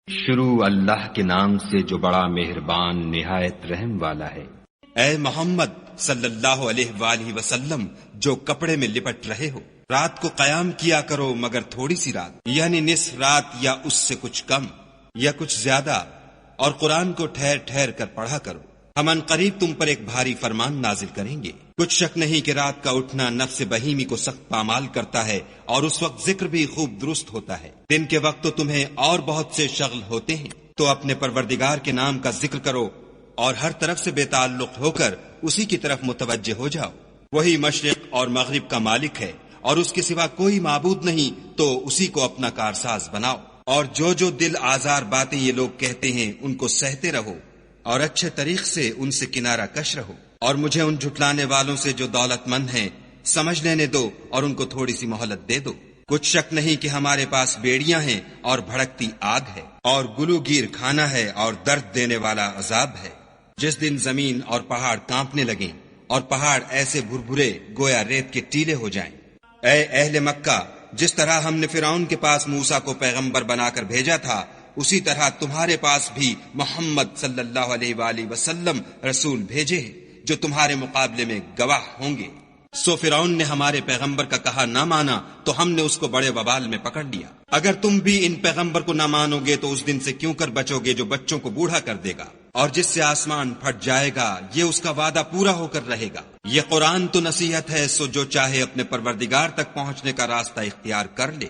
شروع اللہ کے نام سے جو بڑا مہربان نہایت رحم والا ہے۔ اے محمد صلی اللہ علیہ وآلہ وسلم، جو کپڑے میں لپٹ رہے ہو، رات کو قیام کیا کرو مگر تھوڑی سی رات، یعنی نصف رات یا اس سے کچھ کم یا کچھ زیادہ، اور قرآن کو ٹھہر ٹھہر کر پڑھا کرو۔ ہم ان قریب تم پر ایک بھاری فرمان نازل کریں گے۔ کچھ شک نہیں کہ رات کا اٹھنا نفس بہیمی کو سخت پامال کرتا ہے، اور اس وقت ذکر بھی خوب درست ہوتا ہے۔ دن کے وقت تو تمہیں اور بہت سے شغل ہوتے ہیں، تو اپنے پروردگار کے نام کا ذکر کرو اور ہر طرف سے بے تعلق ہو کر اسی کی طرف متوجہ ہو جاؤ۔ وہی مشرق اور مغرب کا مالک ہے، اور اس کے سوا کوئی معبود نہیں، تو اسی کو اپنا کارساز بناؤ۔ اور جو دل آزار باتیں یہ لوگ کہتے ہیں ان کو سہتے رہو، اور اچھے طریق سے ان سے کنارہ کش رہو، اور مجھے ان جھٹلانے والوں سے جو دولت مند ہیں سمجھ لینے دو، اور ان کو تھوڑی سی مہلت دے دو۔ کچھ شک نہیں کہ ہمارے پاس بیڑیاں ہیں اور بھڑکتی آگ ہے، اور گلوگیر کھانا ہے اور درد دینے والا عذاب ہے۔ جس دن زمین اور پہاڑ کانپنے لگیں اور پہاڑ ایسے بھربھرے گویا ریت کے ٹیلے ہو جائیں۔ اے اہل مکہ، جس طرح ہم نے فرعون کے پاس موسیٰ کو پیغمبر بنا کر بھیجا تھا، اسی طرح تمہارے پاس بھی محمد صلی اللہ علیہ وآلہ وسلم رسول بھیجے ہیں، جو تمہارے مقابلے میں گواہ ہوں گے۔ سو فرعون نے ہمارے پیغمبر کا کہا نہ مانا، تو ہم نے اس کو بڑے وبال میں پکڑ لیا۔ اگر تم بھی ان پیغمبر کو نہ مانو گے تو اس دن سے کیوں کر بچو گے جو بچوں کو بوڑھا کر دے گا، اور جس سے آسمان پھٹ جائے گا یہ اس کا وعدہ پورا ہو کر رہے گا۔ یہ قرآن تو نصیحت ہے، سو جو چاہے اپنے پروردگار تک پہنچنے کا راستہ اختیار کر لے۔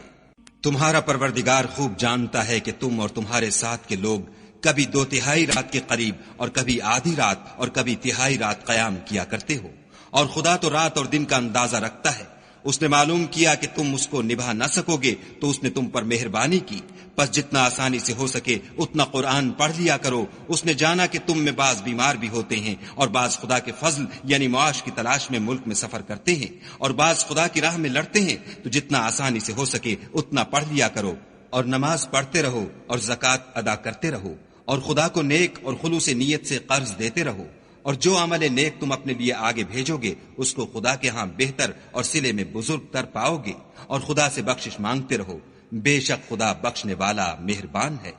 تمہارا پروردگار خوب جانتا ہے کہ تم اور تمہارے ساتھ کے لوگ کبھی 2/3 رات کے قریب اور کبھی آدھی رات اور کبھی تہائی رات قیام کیا کرتے ہو، اور خدا تو رات اور دن کا اندازہ رکھتا ہے۔ اس نے معلوم کیا کہ تم اس کو نبھا نہ سکو گے تو اس نے تم پر مہربانی کی، پس جتنا آسانی سے ہو سکے اتنا قرآن پڑھ لیا کرو۔ اس نے جانا کہ تم میں بعض بیمار بھی ہوتے ہیں، اور بعض خدا کے فضل یعنی معاش کی تلاش میں ملک میں سفر کرتے ہیں، اور بعض خدا کی راہ میں لڑتے ہیں، تو جتنا آسانی سے ہو سکے اتنا پڑھ لیا کرو، اور نماز پڑھتے رہو اور زکوٰۃ ادا کرتے رہو، اور خدا کو نیک اور خلوص نیت سے قرض دیتے رہو، اور جو عمل نیک تم اپنے لیے آگے بھیجو گے اس کو خدا کے ہاں بہتر اور صلے میں بزرگ تر پاؤ گے، اور خدا سے بخشش مانگتے رہو، بے شک خدا بخشنے والا مہربان ہے۔